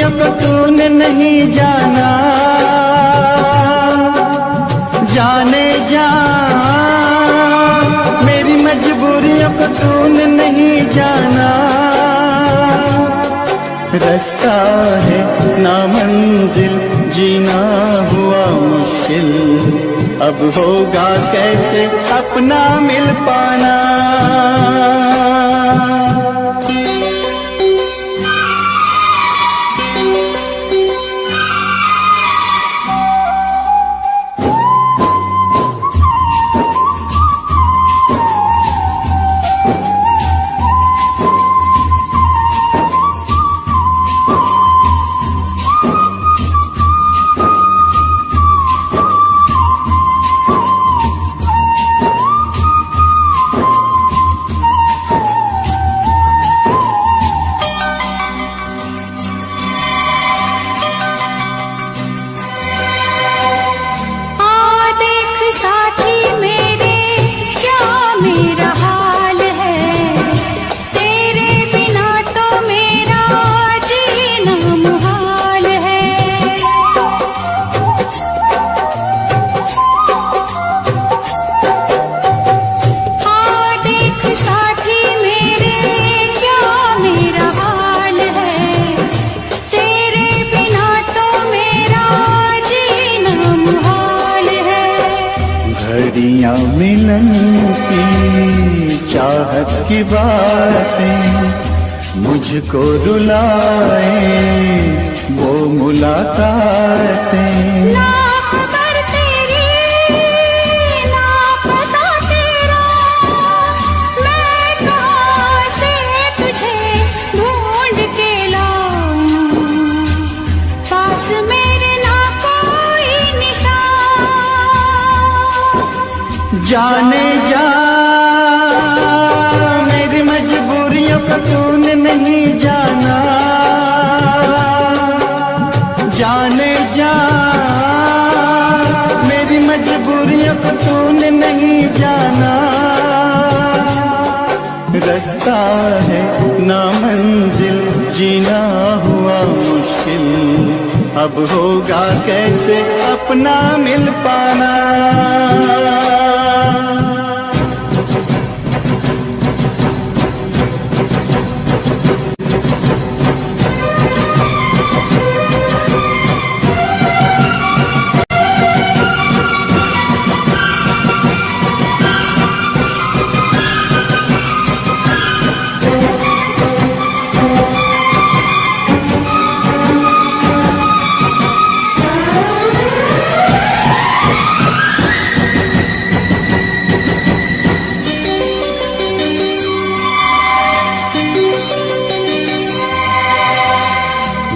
मजबूरियों को तूने नहीं जाना, जाने जा मेरी मजबूरियों को तूने नहीं जाना। रास्ता है नामंजिल, जीना हुआ मुश्किल, अब होगा कैसे अपना मिल पाना। मिलन की चाहत की बातें मुझको रुलाए, वो मुलाकातें। ना खबर तेरी ना पता तेरा, मैं कहाँ से तुझे ढूंढ के लाऊं, पास मेरे ना कोई निशान। जाने जा मेरी मजबूरियों को तूने नहीं जाना, जाने जा मेरी मजबूरियों को तूने नहीं जाना। रास्ता है नामंजिल, जीना हुआ मुश्किल, अब होगा कैसे अपना मिल पाना।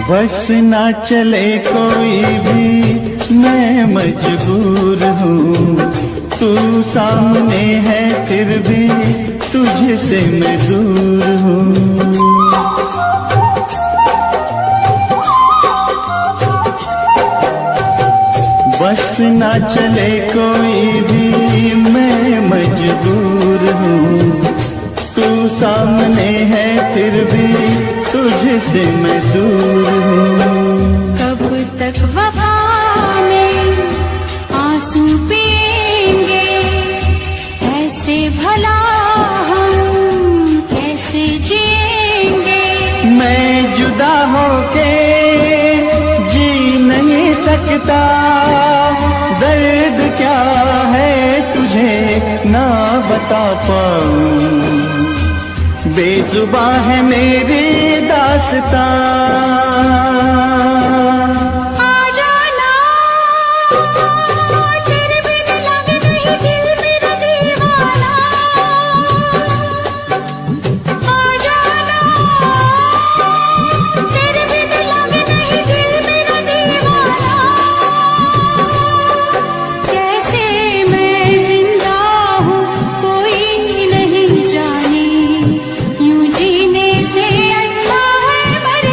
बस ना चले कोई भी मैं मजबूर हूँ, तू सामने है फिर भी तुझसे मैं दूर हूँ। बस ना चले कोई भी मैं मजबूर हूँ, तू सामने है फिर भी तुझसे मैं दूर हूँ। कब तक वफा में आंसू पिएंगे, ऐसे भला हम कैसे जिएंगे। मैं जुदा होके जी नहीं सकता, दर्द क्या है तुझे ना बता पाऊं, बेजुबां है मेरी दास्तां। यूं जीने से अच्छा है मर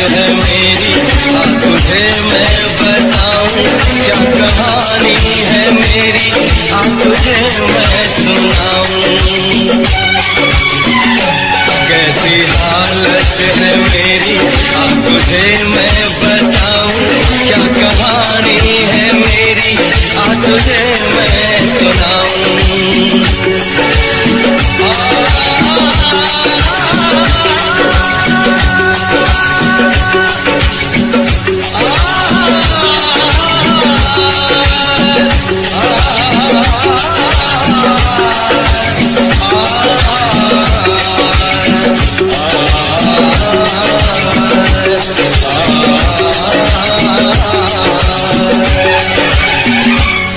है मेरी, हाँ तुझे मैं बताऊं क्या कहानी है मेरी, हाँ तुझे मैं सुनाऊं। कैसी हालत है मेरी, हाँ तुझे मैं बताऊं क्या कहानी है मेरी, हाँ तुझे मैं सुनाऊं।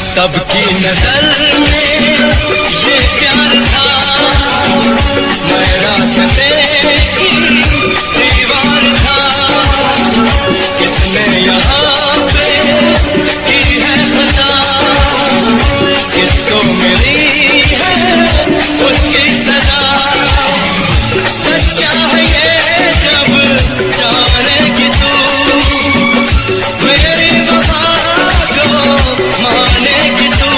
सबकी नजर में ये प्यार था, मैं रास्ते की दीवार था, किसने यहाँ पे की है खता, किसको मिली है उसकी सजा। सच्चा है ये जब जानेगी तू, मेरी वफा को मानेगी तू।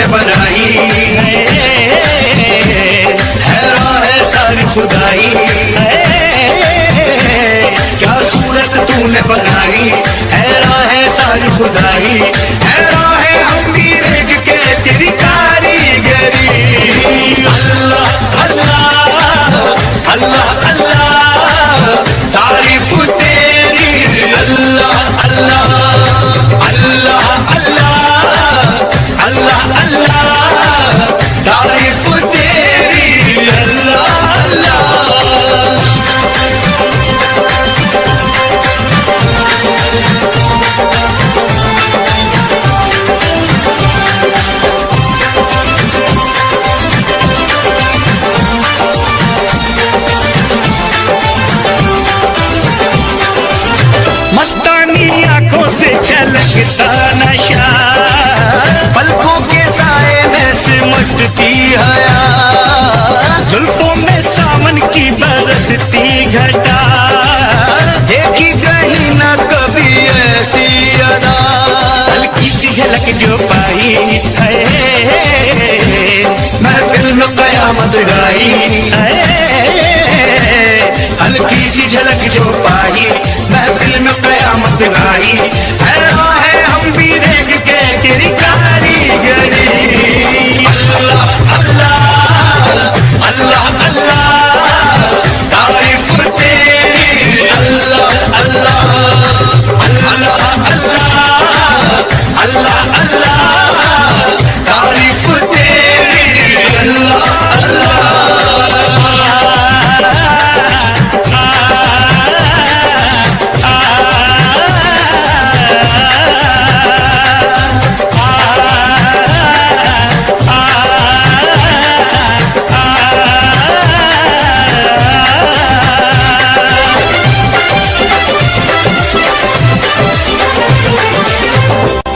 तूने बनाई, हैरान है सारी खुदाई, क्या सूरत तूने बनाई, हैरान है सारी खुदाई, हैरान है हम भी देख के तेरी कारीगरी। अल्लाह अल्लाह अल्लाह अल्लाह तारीफ तेरी, अल्लाह अल्लाह अल्लाह अल्लाह अल्लाह अल्लाह तारीफ तेरी, अल्लाह अल्लाह। मस्तानी आंखों से छलकता नशा, पलकों के साए में सिमटती हया, जुल्फों में सावन की बरसती घटा, देखी कहीं न कभी ऐसी अदा, हल्की सी झलक जो पाई है, महफिल में कयामत गाई, है हल्की सी झलक जो पाई, महफिल में कयामत गाई, हैरान है हम भी देख के तेरी कारीगरी। अल्लाह अल्लाह अल्लाह अल्लाह तारीफ तेरी, अल्लाह अल्लाह अल्लाह अल्लाह अल्लाह अल्लाह तारीफ तेरी, अल्लाह अल्लाह।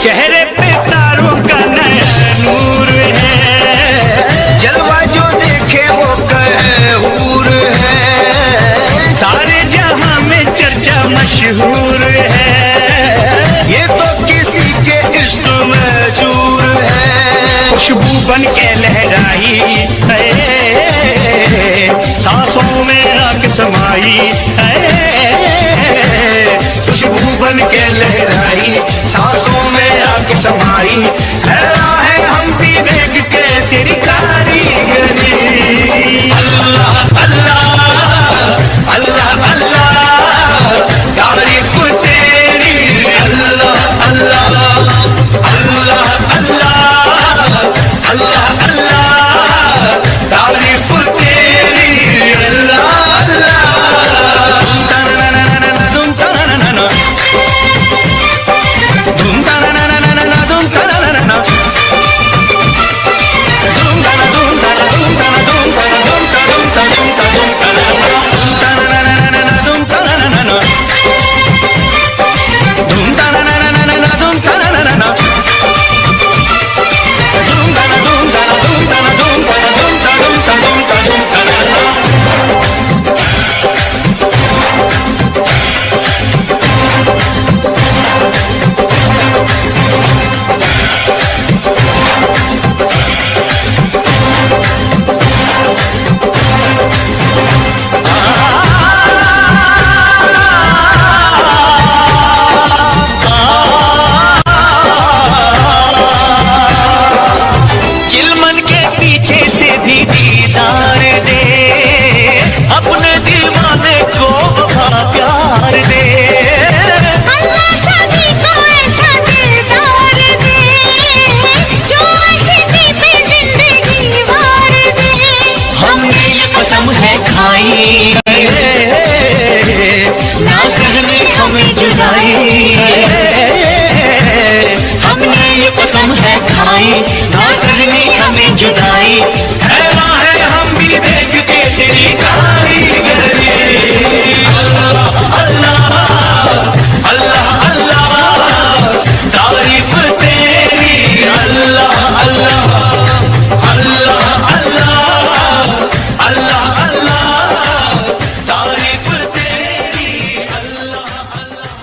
चेहरे पे तारों का नया नूर है, जलवा जो देखे वो कहे हूर है, सारे जहां में चर्चा मशहूर है, ये तो किसी के इश्क में चूर है, खुशबू बन के लहराई है, सांसों में आग समाई है, खुशबू बन के लहराई, सांसों में आग समाई, हैरान है हम भी देख के तेरी कारीगरी। अल्लाह अल्लाह अल्लाह अल्लाह तारीफ तेरी, अल्लाह अल्लाह अल्लाह अल्लाह अल्लाह अल्लाह तारीफ तेरी, अल्लाह अल्लाह।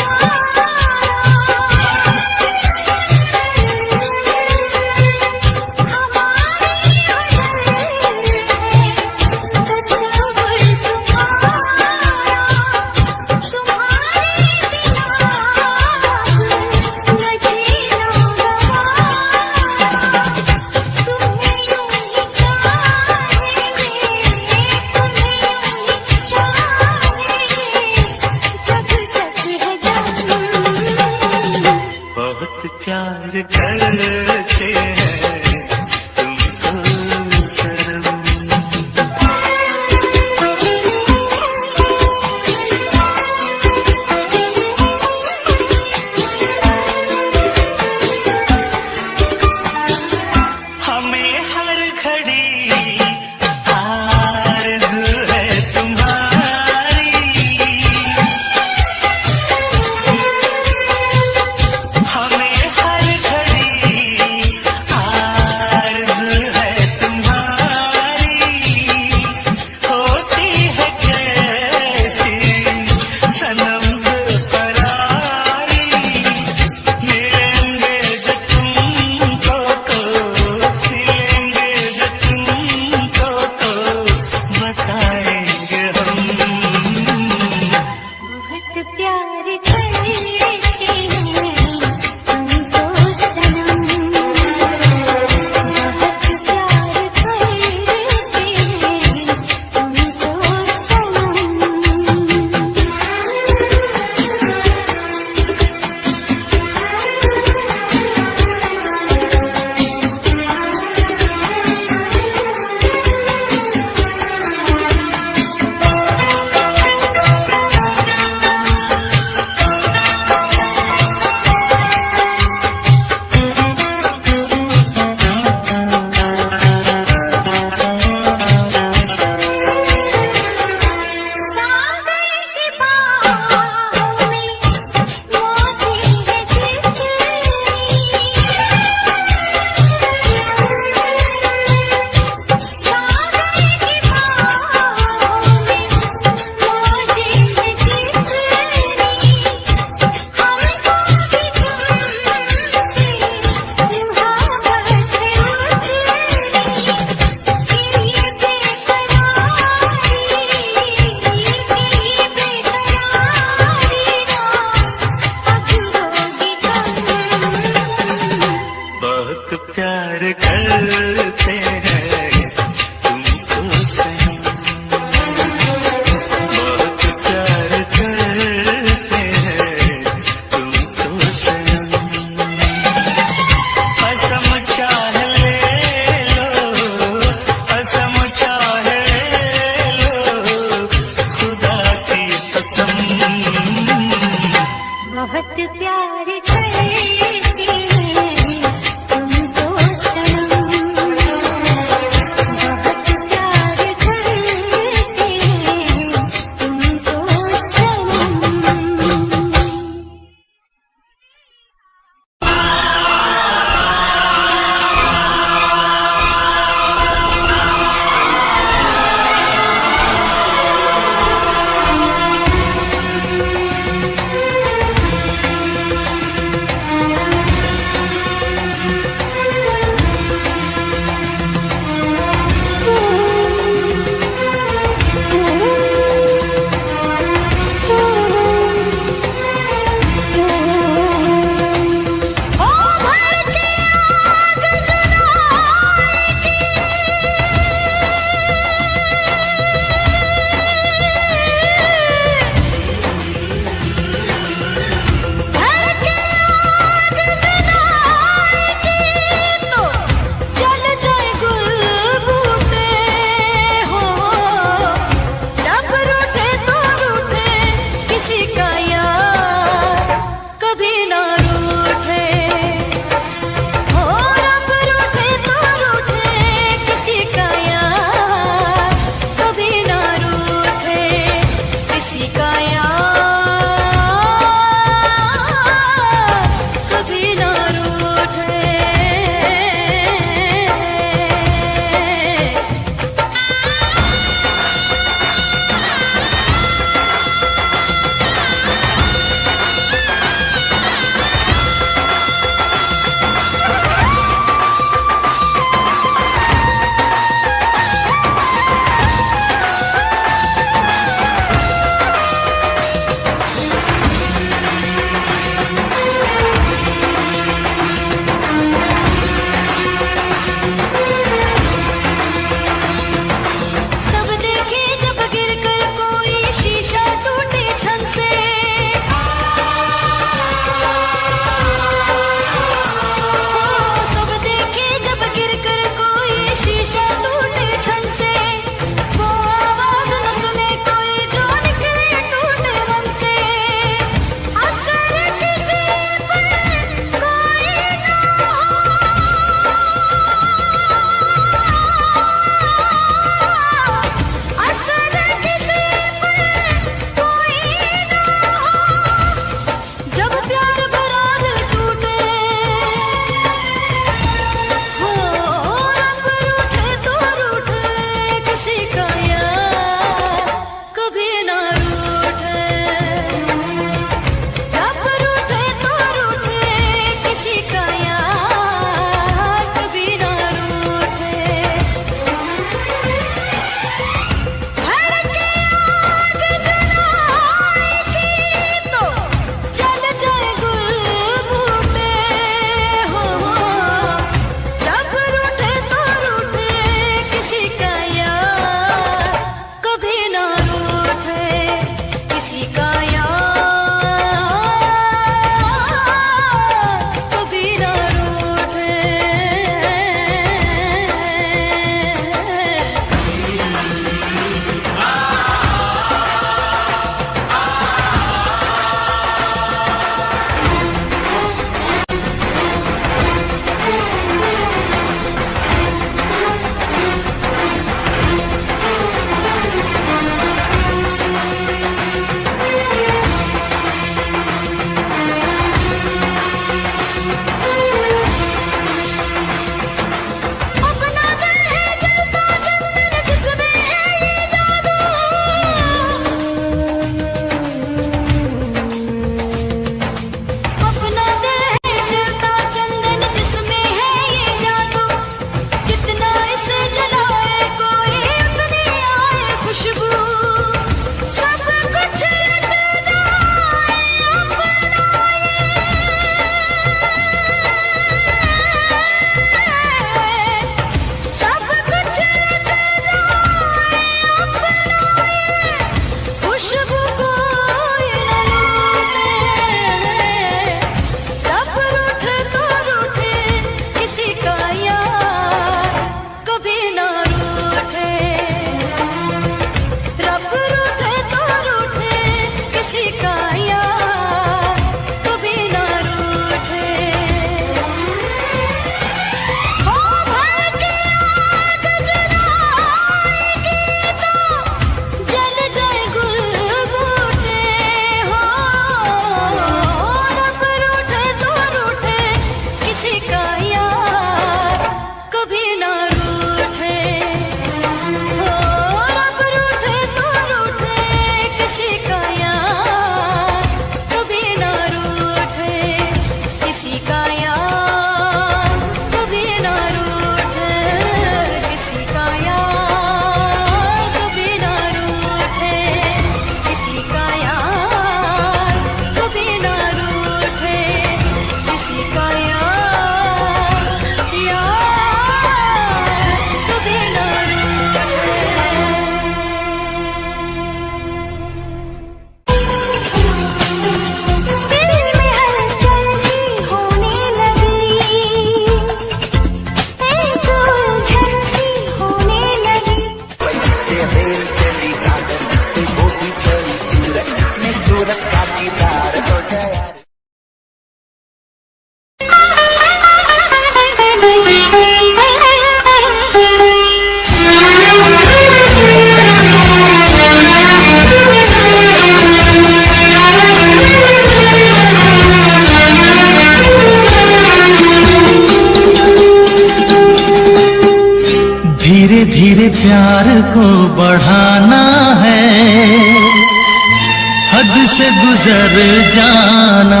गुजर जाना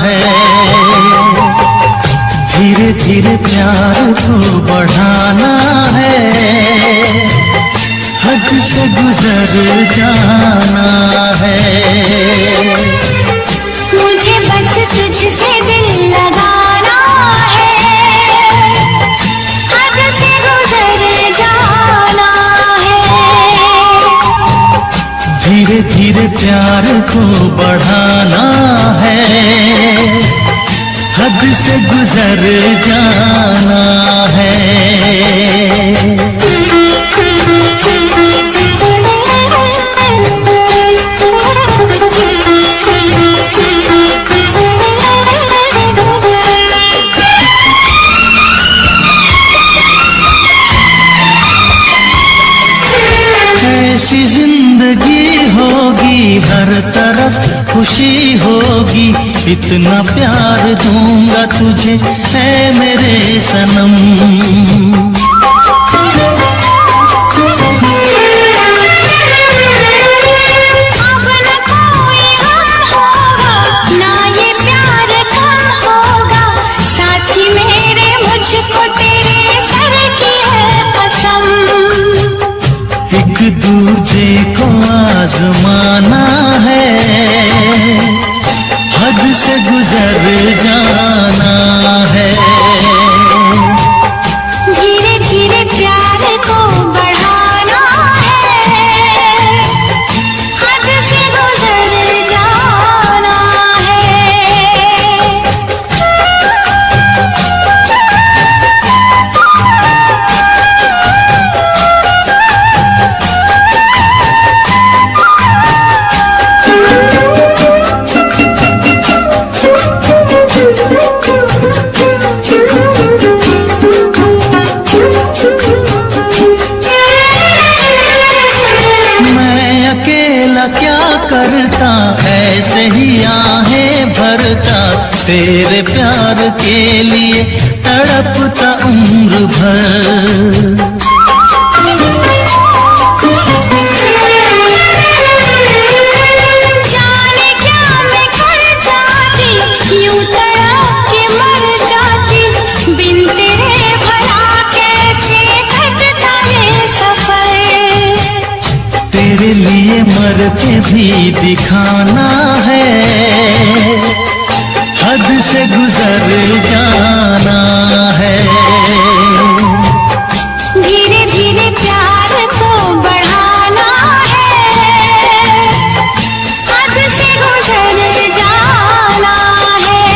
है। धीरे धीरे प्यार को बढ़ाना है, हद से गुजर जाना है। मुझे बस तुझसे दिल लगाना है, हद से गुजर जाना है। धीरे धीरे प्यार को बढ़ाना है, हद से गुजर जाना है। ऐसी जिंदगी होगी, हर तरफ खुशी होगी, इतना प्यार दूंगा तुझे ऐ मेरे सनम। अब न कोई गम होगा, ना ये प्यार कम होगा, साथी मेरे मुझको तेरे सर की है कसम। एक दूजे को आजमाना है, हद से गुजर जाना है। धीरे धीरे प्यार को बढ़ाना है, हद से गुजर जाना है। क्या करता ऐसे ही आहें भरता, तेरे प्यार के लिए तड़पता उम्र भर। जाने क्या मैं कर जाती, यूं तड़प के मर जाती, बिन तेरे भला कैसे कटता ये सफर। तेरे लिए मर के भी दिखाना है, हद से गुजर जाना है। धीरे धीरे प्यार को बढ़ाना है, हद से गुजर जाना है।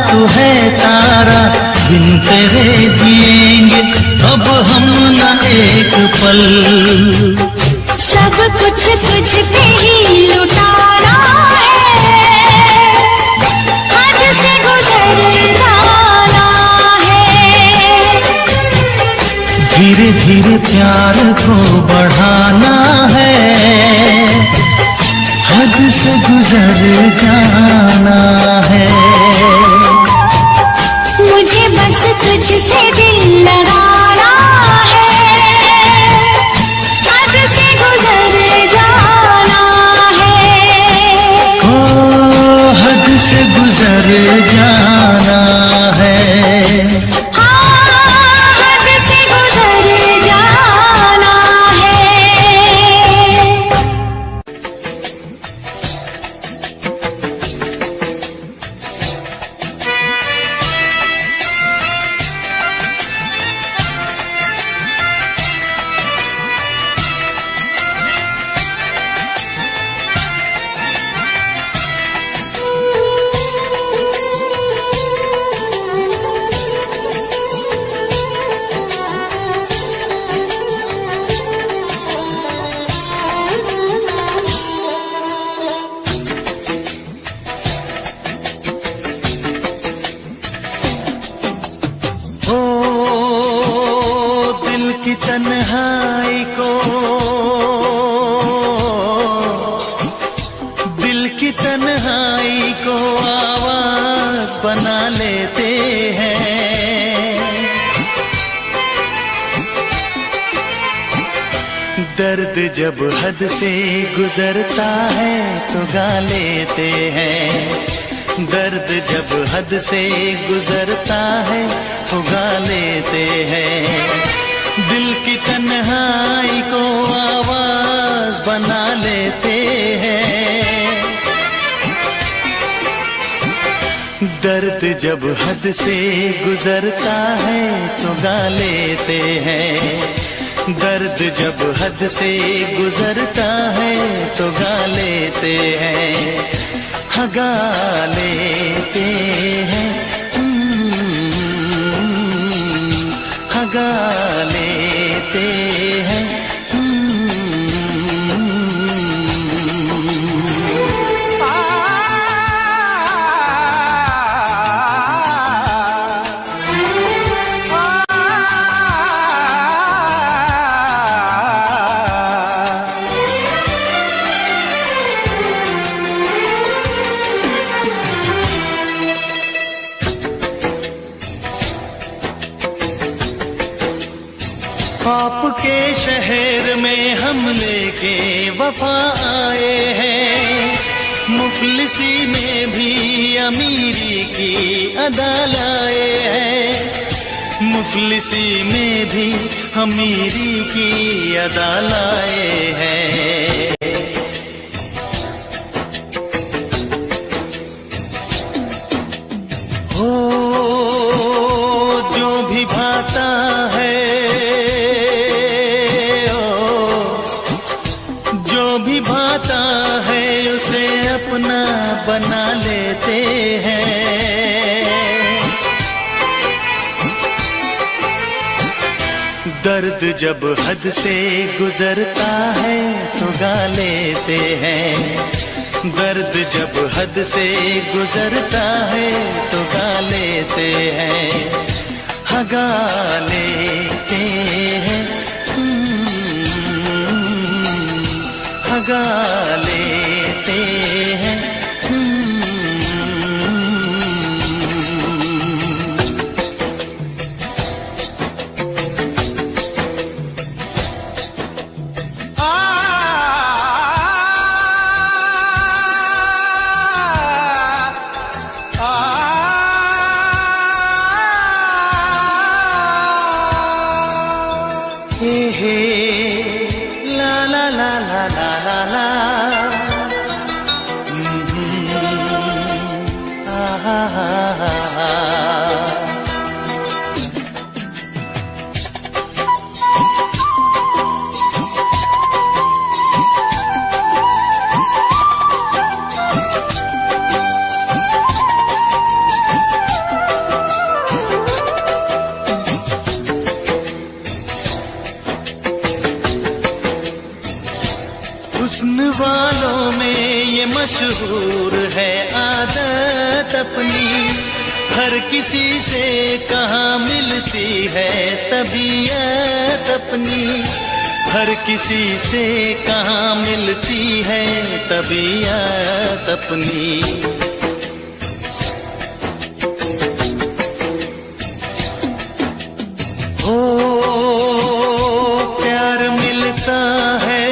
तू है तारा, बिन तेरे जिएंगे अब हम न एक पल। सब कुछ तुझ पे ही लुटाना है, हद से गुजर जाना है। धीरे धीरे प्यार को बढ़ाना है, हद से गुजर जाना है। मुझे बस तुझसे दिल लगाना है, हद से गुजर जाना है। ओ हद से गुजर जाना है। दिल की तन्हाई को, दिल की तन्हाई को आवाज बना लेते हैं। दर्द जब हद से गुजरता है तो गा लेते हैं। दर्द जब हद से गुजरता है तो गा लेते हैं। दिल की तन्हाई को आवाज बना लेते हैं। दर्द जब हद से गुजरता है तो गा लेते हैं। दर्द जब हद से गुजरता है तो गा लेते हैं। हाँ गा लेते हैं, हाँ गा लेते हैं। आपके शहर में हम लेके वफा आए हैं। मुफलिसी में भी अमीरी की अदा लाए हैं। मुफलिसी में भी अमीरी की अदा लाए हैं। हो जो भी भाता है, भाता है उसे अपना बना लेते हैं। दर्द जब हद से गुजरता है तो गा लेते हैं। दर्द जब हद से गुजरता है तो गा लेते हैं। हाँ गा लेते हैं, गा लेते हैं। हे हे ला ला ला ला ला ला ला। हुस्न वालों में ये मशहूर है आदत अपनी। हर किसी से कहाँ मिलती है तबीयत अपनी। हर किसी से कहाँ मिलती है तबीयत अपनी। हो प्यार मिलता है,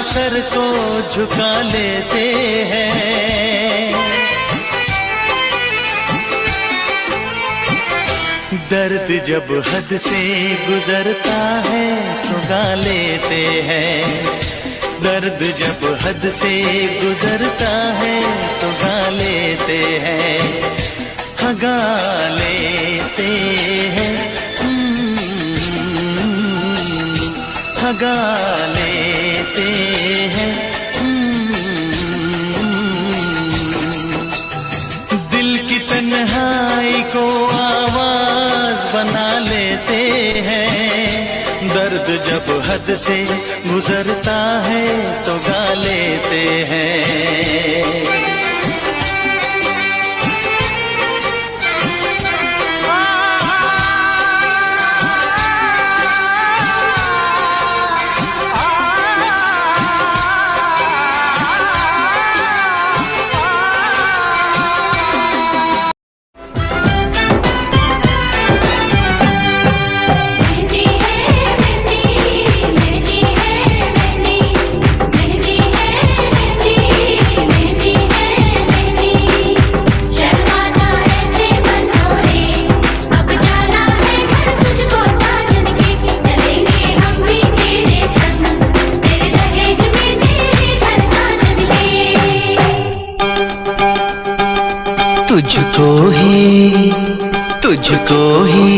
सर को झुका लेते हैं। दर्द जब हद से गुजरता है तो गा लेते हैं। दर्द जब हद से गुजरता है तो गा लेते हैं। हाँ गा लेते हैं, हाँ गा लेते हैं। दिल की तन्हाई को आवाज बना लेते हैं। दर्द जब हद से गुजरता है तो गा लेते हैं। तुझको ही तुझको ही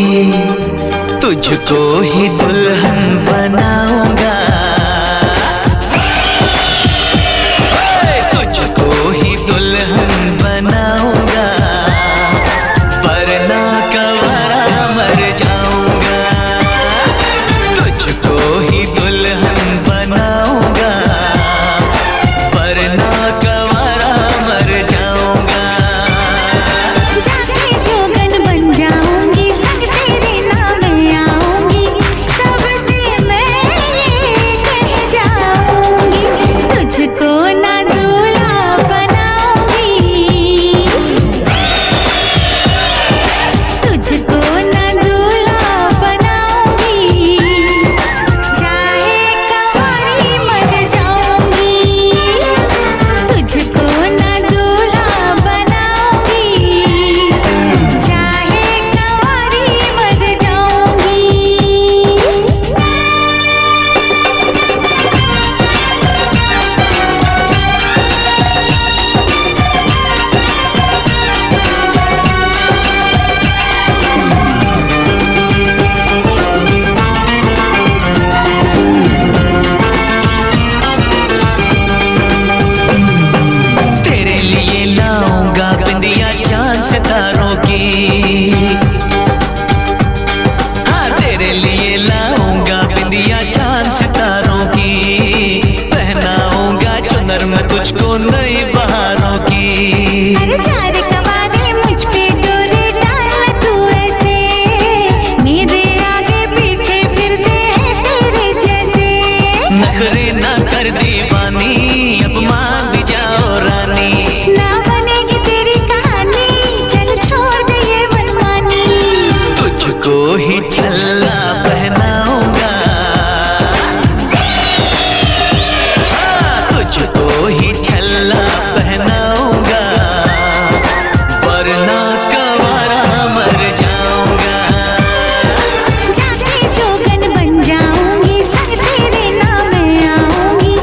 तुझको ही दुल्हन बनाऊंगा, तुझको ही दुल्हन बनाऊंगा, वरना कवारा मर जाऊंगा। तुझको ही दुल्हन बनाऊंगा, वरना कवारा मर जाऊंगा। जाके जोगन बन जाऊंगी, संग तेरे नाम आऊंगी, सबसे मैं ये कह जाऊंगी, तुझको ना दूल्हा बनाऊंगी, तुझको ना दूल्हा बनाऊंगी, चाहे कंवारी मर जाऊंगी, तुझको ना दूल्हा बनाऊंगी, चाहे कंवारी मर जाऊंगी। तेरे लिए लाऊंगा बिंदिया चांद सितारों की, हाँ तेरे लिए लाऊंगा बिंदिया चांद सितारों की, पहनाऊंगा चुनर में तुझको नई बहारों की। अरे चार कवारे मुझ पे डोरे डाल तू ऐसे, मेरे आगे पीछे फिरते हैं तेरे जैसे, नखरे ना कर दीवानी, अब मान भी जाओ रानी, ना बनेगी तेरी कहानी, चल छोड़ दे ये मनमानी, तुझको ही छल्ला पहनाऊंगा, तुझको ही छल्ला पहनाऊंगा, वरना कवारा मर जाऊंगा। जाके जोगन बन जाऊंगी, संग तेरे नाम आऊंगी,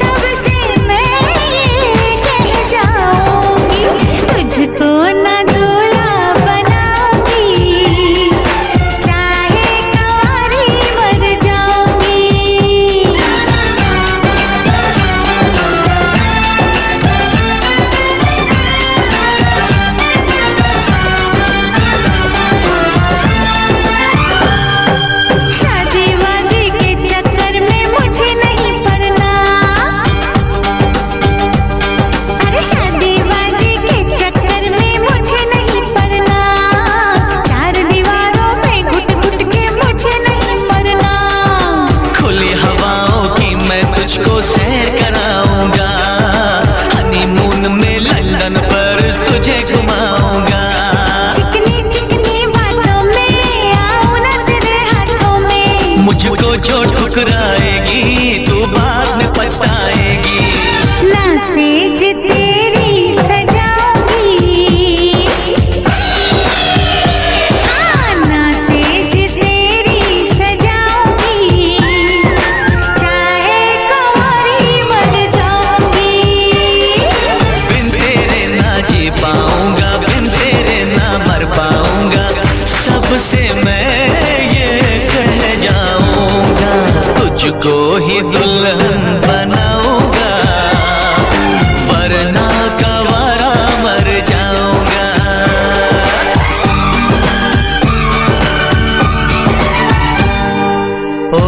सबसे मैं ये कह जाऊंगी, तुझको ना दूल्हा बनाऊंगी, चाहे कंवारी मर जाऊंगी। शादी वादी के चक्कर में मुझे नहीं पड़ना, अरे शादी वादी के चक्कर में मुझे नहीं पड़ना, चार दीवारों में घुट घुट के मुझे नहीं मरना, खुली हवाओं की मैं तुझको सैर कराऊंगा, हनीमून में लंदन पर तुझे घुमाऊंगा, चिकनी चिकनी बातों में आऊं ना तेरे हाथों में, मुझको जो ठुकराएगी तू बाद में पछताएगी। ना सेज तेरी सजाऊंगी, हाँ ना सेज तेरी सजाऊंगी, चाहे कंवारी मर जाऊंगी, बिन तेरे ना जी पाऊंगा, बिन तेरे ना मर पाऊंगा, सबसे मैं ये कह जाऊंगा, तुझको ही दुल्हन बनाऊंगा, वरना कवारा मर जाऊंगा। ओ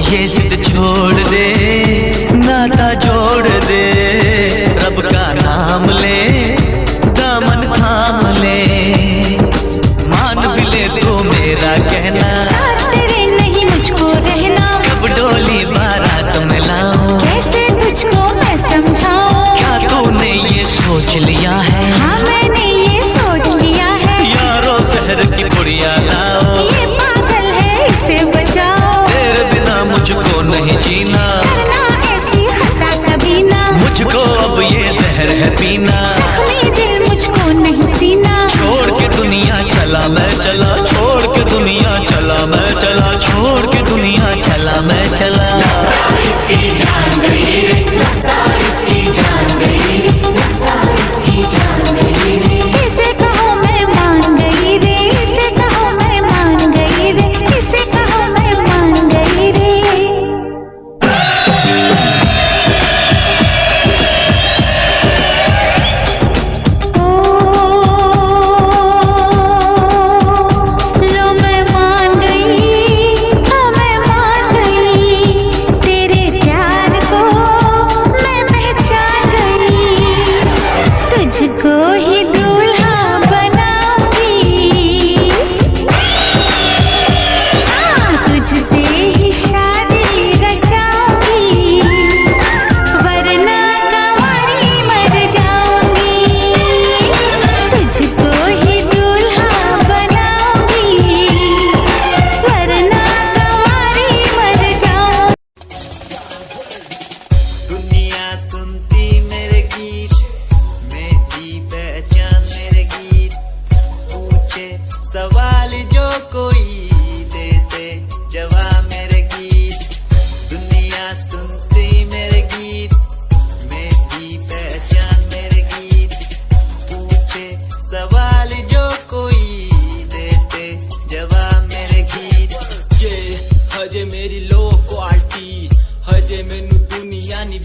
ये जिद छोड़ दे, नाता जोड़ दे, रब का नाम ले, दामन थाम ले, मान भी ले तू मेरा कहना, साथ तेरे नहीं मुझको रहना, कब डोली बारात में लाऊं, कैसे तुझको मैं समझाऊं, क्या तूने ये सोच लिया है, हाँ मैंने ये सोच लिया है, यारो जहर की पुड़िया लाओ, ये पागल है इसे बचाओ, तेरे बिना मुझको नहीं जीना, करना ऐसी खता कभी ना, मुझको अब ये जहर है पीना, जख्मी दिल मुझको नहीं सीना, छोड़ के दुनिया चला मैं चला, छोड़ के दुनिया चला मैं चला, छोड़ के दुनिया चला मैं चला। इसकी जान गई रे, लगता इसकी जान गई।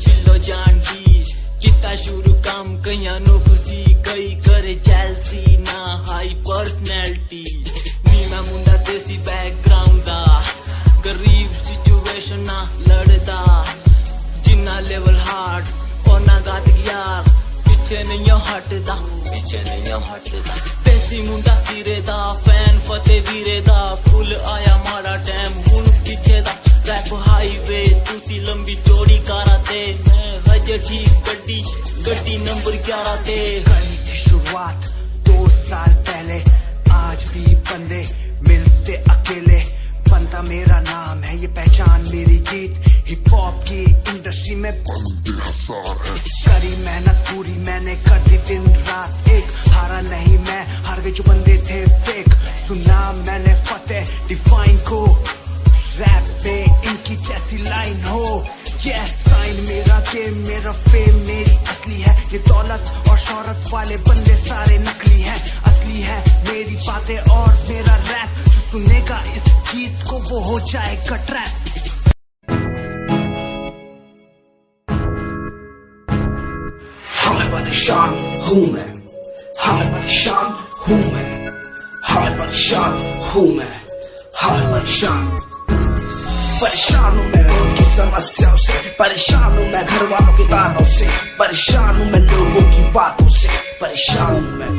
दिलो जान दी किता शुरू काम कईयां नु खुशी कई करे जेलसी ना हाई पर्सनैलिटी नी मैं मुंडा देसी बैकग्राउंड दा गरीब सिचुएशन ना लड़दा जिन्ना लेवल हार्ड ओना गाद यार पीछे नहीं हटदा देसी मुंडा सिरे दा फैन फते वीरे दा फुल आया माड़ा टाइम हुन पीछे दा रैप हाईवे तुसी लंबी चौड़ी कारा ते मैं हजे ठीक गड्डी नंबर 11 ते कहानी की शुरुआत 2 साल पहले आज भी बंदे मिलते अकेले बनता मेरा नाम है ये पहचान मेरी जीत हिप हॉप की इंडस्ट्री में बंदे हसार है करी मेहनत पूरी मैंने कर दी दिन रात एक हारा नहीं मैं हार गए जो बंदे थे फेक सुना मैंने फतेह डिफाइन को रैप पे इनकी जैसी लाइन हो ये साइन मेरा गेम मेरा फेम मेरी असली है ये दौलत और शोहरत वाले बंदे सारे नकली हैं असली है मेरी बातें और मेरा रैप जो सुनेगा इस गीत को वो हो जाएगा ट्रैप हमें परेशान हूँ मैं हमें परेशान हूँ मैं हमें परेशान हूँ मैं हमें परेशान हूँ मैं उनकी समस्याओं से परेशान हूँ मैं घर वालों के तानों से परेशान हूँ मैं लोगों की बातों से परेशान हूँ मैं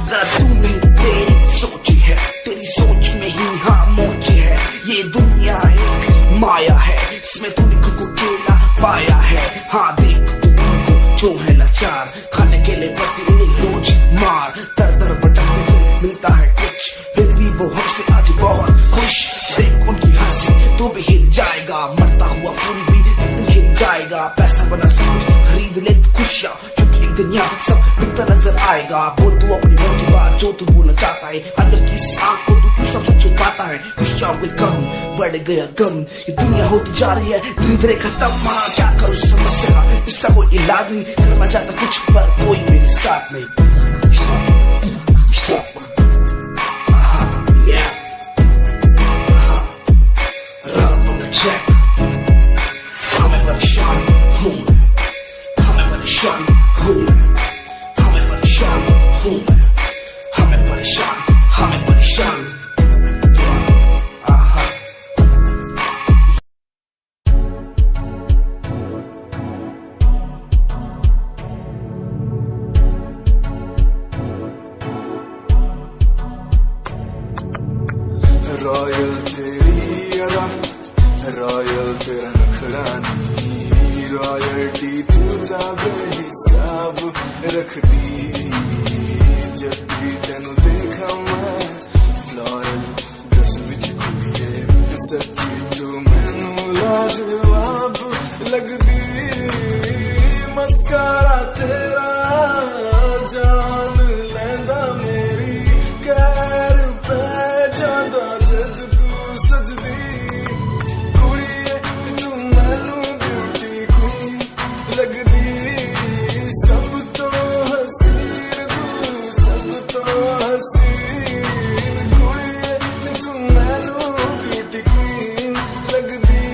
गलत तू नहीं तेरी सोच है तेरी सोच में ही हाँ मोची है ये दुनिया एक माया है इसमें तूने खुद को अकेला पाया है हाँ देख तू उनको जो है लाचार खाने के लिए पड़ती उन्हें रोज मार दर दर भटकते हुए मिलता है कुछ फिर भी वो हमसे आज बहुत खुश देख उनकी हंसी तो भी हिल जाएगा मरता हुआ फूल भी एक दिन खिल जाएगा पैसा बना सब कुछ खरीद ले खुशियाँ क्योंकि एक दिन यहाँ सब बिकता नजर आएगा बोल तू अपनी मन की बात जो तू बोलना चाहता है अंदर की इस आँख को तू क्यों सबसे छुपाता है खुशियाँ हुए कम बढ़ गया गम ये दुनिया होती जा रही है धीरे धीरे खत्म हाँ क्या करूँ समस्या का इसका कोई इलाज नहीं करना चाहता कुछ पर कोई मेरे साथ नहीं हमें परेशान हूँ हमें परेशान हूँ हमें परेशान हूँ हमें परेशान रॉयल तेरी अदा रॉयल तेरा नखरानी रॉयल्टी तू बेहिसाब रख दी जब भी तेनू देखा मैं फ्लोरल ड्रेस विच कुड़िए सच्ची तू मैनू लाजवाब लगदी मस्कारा तेरा जान लैंदा मेरी कैर पे जादा जद तू सजदी कुड़िए तू मैनू ब्यूटी क्वीन लगदी सब तो हसीन तू सब तो हसीन कुड़िए तू मैनू ब्यूटी क्वीन लगदी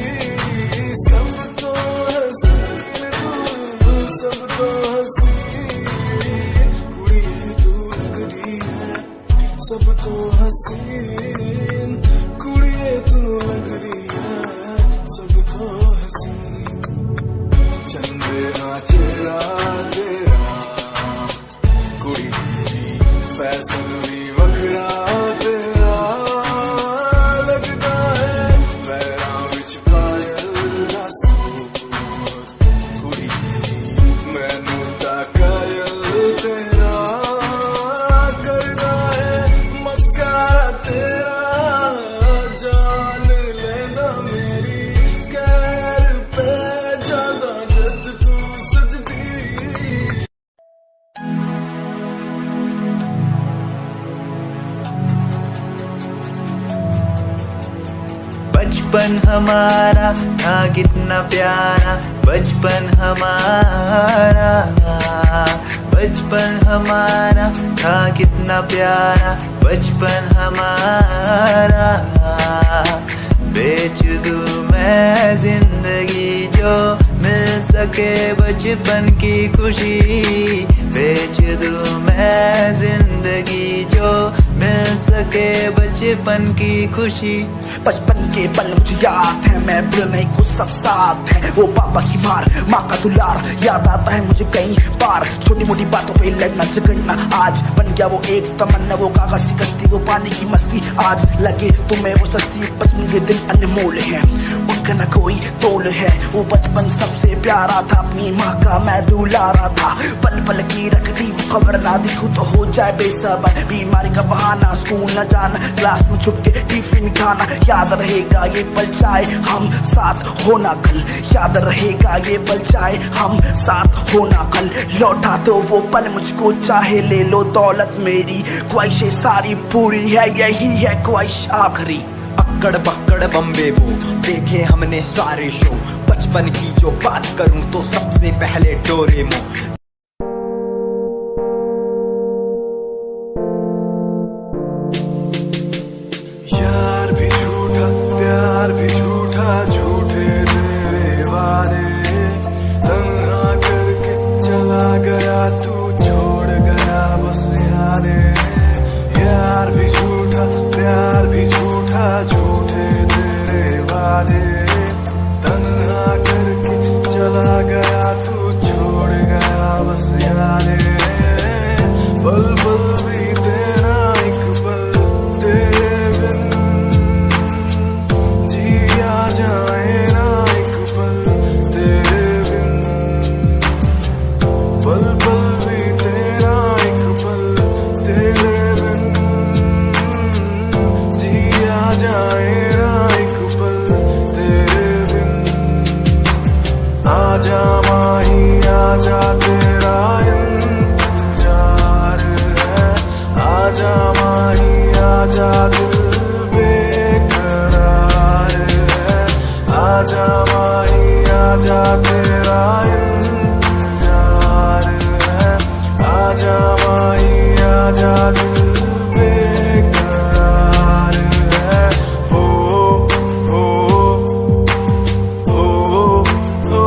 सब तो हसीन तू सब तो हसीन कुड़िए तू लगदी है सब तो हसीन कुड़िए तू लगदी है सब तो हसीन चंदे हाँ चेहरा तेरा कुड़ी फैशन भी वखरा तेरा लगदा है पैरां विच पायल दा सूट कुड़ी मैनू तां कायल तेरा करदा है मस्कारा तेरा जान लेंदा मेरी कैर पे जादा जद तू सजदी बचपन हमारा था कितना प्यारा बचपन हमारा बचपन हमारा था कितना प्यारा बचपन हमारा बेच दूं मैं जिंदगी जो सके बचपन की खुशी, बेच दूं मैं जिंदगी जो मिल सके बचपन की खुशी। बचपन के पल मुझे याद है, मैं भूल नहीं कुछ सब साथ है। वो पापा की मार, माँ का दुलार याद आता है मुझे कई बार। छोटी मोटी बातों पे लड़ना झगड़ना आज बन गया वो एक तमन्ना। वो कागज की कश्ती, वो पानी की मस्ती, आज लगे तुम्हें वो सस्ती। बचपन के दिन अनमोल है, उनका न कोई तोल है। वो बचपन सबसे प्यारा था, अपनी माँ का मैं दुलारा था। पल पल की रखती खबर ना दिखूं तो हो जाए बेसब्र। बीमारी का बहाना, स्कूल न जाना, क्लास में छुप के टिफिन खाना। याद रहेगा ये पल चाहे हम साथ होना कल, याद रहेगा ये पल चाहे हम साथ होना कल। लौटा दो वो पल मुझको, चाहे ले लो दौलत मेरी। ख्वाहिशें सारी पूरी है, यही है ख्वाहिश आखिरी। अक्कड़ बक्कड़ बम्बे वो देखे हमने सारे शो। बचपन की जो बात करूं तो सबसे पहले डोरेमोन। यार भी झूठा, प्यार भी झूठा, झूठे तेरे वादे। तन्हा करके चला गया तू, छोड़ गया बस यादें। यार भी झूठा, प्यार भी झूठा, झूठे तेरे वादे। तन्हा करके चला गया तू, छोड़ गया बस यादें। पल पल बीते ना एक पल तेरे बिन, जिया जाए ना एक पल तेरे बिन। पल पल बीते ना एक पल तेरे बिन, जिया जाए ना एक पल तेरे बिन। आजा माही आजा, तेरा इंतजार है। आजा माही आजा, दिल बेकरार है। आजा माही आजा, तेरा इंतजार है। आजा माही आजा, दिल बेकरार है। हो हो हो हो हो।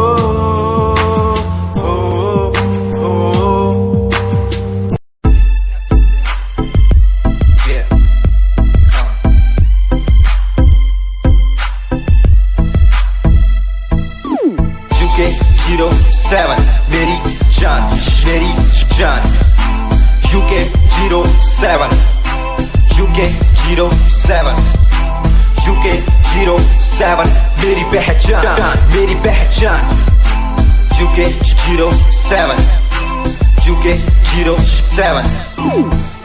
UK 07 मेरी जान, मेरी जान। UK 07 UK 07 UK 07 मेरी पहचान, मेरी पहचान। UK 07 UK 07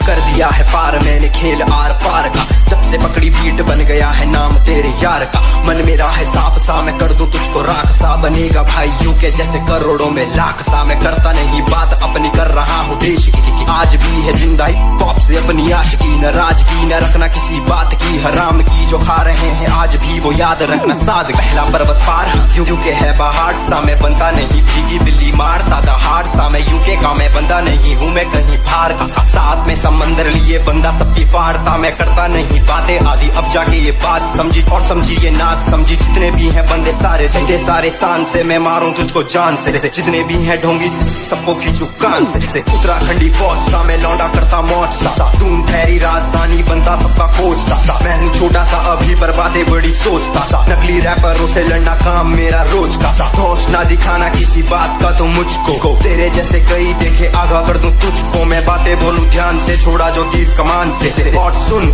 कर दिया है पार मैंने खेल आर पार का। जब से पकड़ी बीट बन गया है नाम तेरे यार का। मन मेरा है साफ सा, मैं कर दूं तुझको राख सा। बनेगा भाई यूके जैसे करोड़ों में लाख सा। मैं करता नहीं बात अपनी, कर रहा हूँ देश की। आज भी है जिंदा हिप हॉप से अपनी आशिकी। नाराजगी न रखना किसी बात की, हराम की जो खा रहे हैं आज भी वो याद रखना। साद पहला पर्वत पार यूके है पहाड़ सा। मैं बनता नहीं भीगी बिल्ली मारता दहाड़ सा। मैं यूके का मैं बंदा नहीं हूँ, मैं कहीं बाहर का। साथ में समंदर लिए बंदा सबकी फाड़ता। मैं करता नहीं बातें आदि, अब जाके ये बात समझी और समझी ये नाच समझी। जितने भी हैं बंदे सारे झंडे सारे शान से, मैं मारूं तुझको जान से। जितने भी हैं ढोंगी सबको खींचू कान से। उत्तराखंडी फौज सा मैं लौंडा करता मौज सा। दून ठहरी राजधानी बनता सबका कोच सा। मैं हूँ छोटा सा अभी पर बातें बड़ी सोचता सा। नकली रैपरों से लड़ना काम मेरा रोज का सा। होश ना दिखाना किसी बात का तो मुझको, तेरे जैसे कई देखे आगा कर दूं तुझको। मैं बातें बोलूं ध्यान से, छोड़ा जो तीर कमान से। और सुन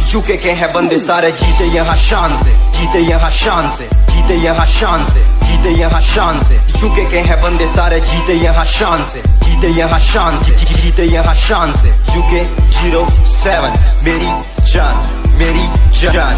यूके के हैं बंदे सारे, जीते यहाँ शान से, जीते यहाँ शान से, जीते यहाँ शान से, जीते यहाँ शान से। यूके के हैं बंदे सारे, जीते यहाँ शान से, जीते यहाँ शान से, जीते यहाँ शान से। यूके 07 मेरी जान, मेरी जान।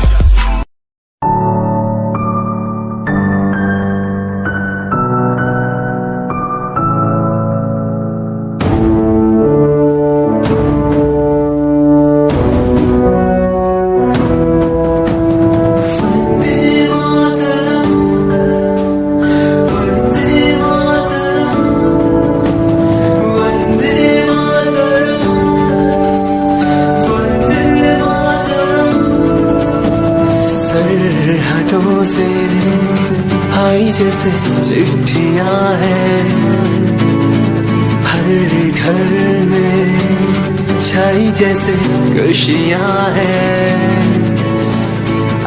खुशियाँ हैं हर घर में छाई जैसे खुशियाँ हैं।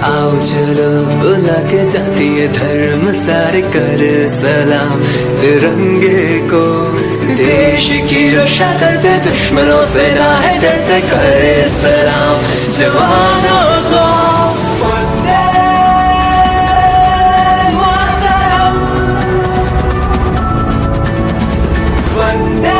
आओ चलो बुला के जाती है धर्म सारे कर सलाम तिरंगे को। देश की रक्षा करते दुश्मनों से ना है डरते करे सलाम जवानों को। वंदे मातरम वंदे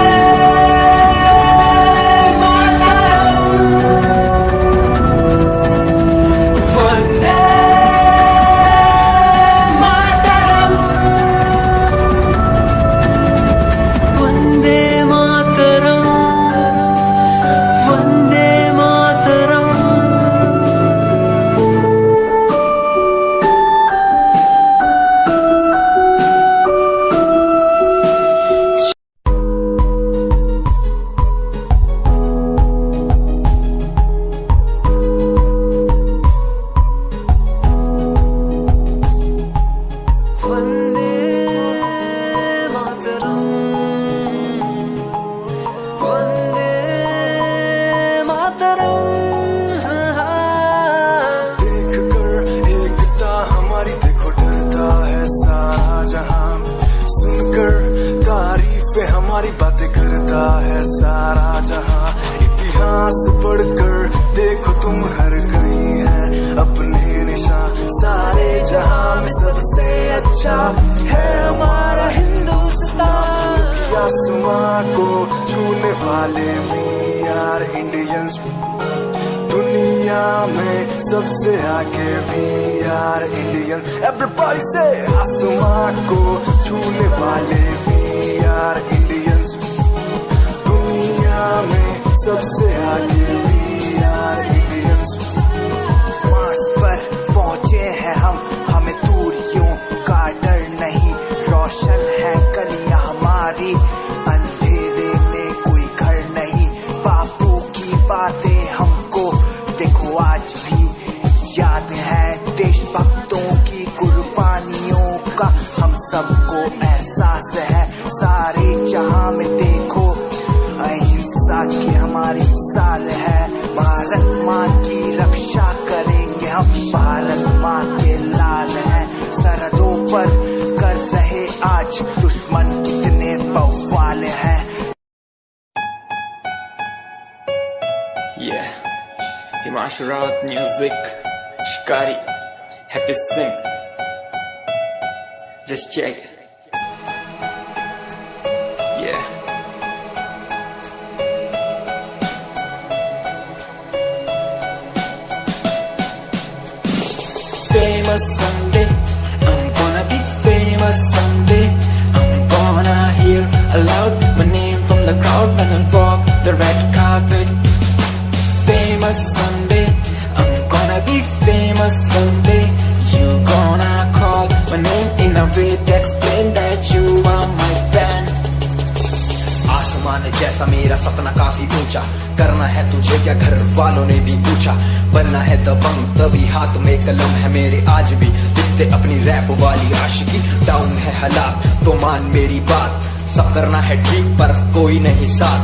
हमारी बातें करता है सारा जहां। इतिहास पढ़कर देखो तुम हर कहीं है अपने निशान। सारे जहां में सबसे अच्छा है हमारा हिंदुस्तान। आसमां को छूने वाले वी आर इंडियंस। दुनिया में सबसे आगे वी आर इंडियंस। एवरीबॉडी से आसमां को छूने वाले वी आर इंडियंस। दुनिया में सबसे आगे वी आर इंडियंस। मार्स पर पहुंचे हैं हम, हमें दूरियों का डर नहीं। रोशन है गलियां हमारी, अंधेरे में कोई घर नहीं। बापू की बातें हमको देखो आज भी याद है। देशभक्तों की कुर्बानियों का हम सबको एहसास है। सारे जहां में देखो अहिंसा की हमारी साल है। भारत माँ की रक्षा करेंगे हम, भारत माँ के लाल हैं। सरहदों पर कर रहे आज दुश्मन कितने बवाल हैं। Yeah, Himanshu Rawat music, Shikari, Happy Singh. Just check it. Yeah. Famous someday, I'm gonna be famous someday. I'm gonna hear aloud my name from the crowd when I walk the red carpet. Famous someday, I'm gonna be famous someday. You gonna call my name in a way to explain that you are my fan. आसमान जैसा मेरा सपना काफी ऊंचा, करना है तुझे क्या घर वालों ने भी पूछा। बनना है दबंग तभी हाथ में कलम है मेरे आज भी लिखते अपनी रैप वाली आशिकी। डाउन है हालात तो मान मेरी बात, सब करना है ठीक पर कोई नहीं साथ।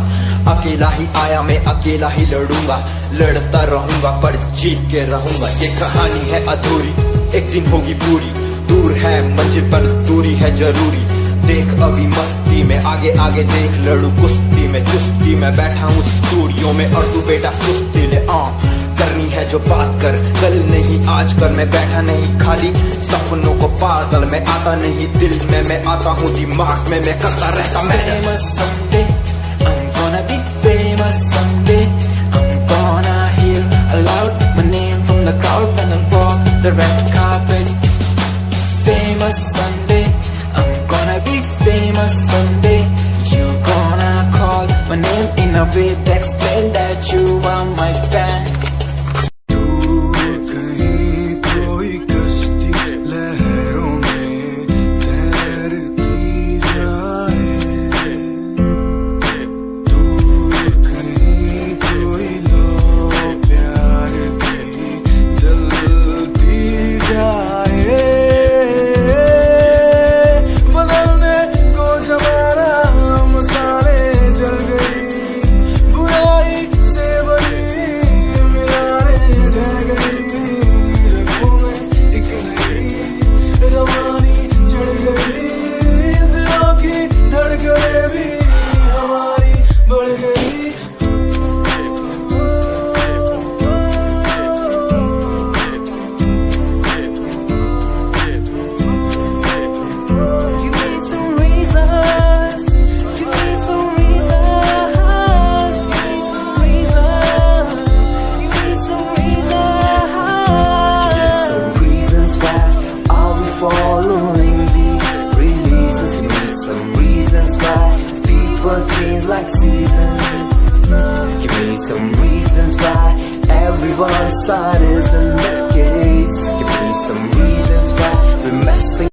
अकेला ही आया मैं अकेला ही लड़ूंगा, लड़ता रहूंगा पर जीत के रहूंगा। ये कहानी है अधूरी एक दिन होगी पूरी, दूर है मंजिल पर दूरी है जरूरी। देख अभी मस्ती में आगे आगे देख, लड़ू कुश्ती में चुस्ती में बैठा हूँ स्टूडियो में और तू बेटा सुस्ती ले। करनी है जो बात कर, कल नहीं आज कर। मैं बैठा नहीं खाली सपनों को पागल, मैं आता नहीं दिल में, मैं आता हूँ दिमाग में, मैं करता रहता मैं। Famous someday, I'm gonna be famous someday. I'm gonna hear aloud my name from the crowd when I walk the red carpet. Famous someday, I'm gonna be famous someday. You gonna call my name in a way to explain that you are my fan. बदलने some reasons why everyone's side is in their case. Give me some reasons why we're messing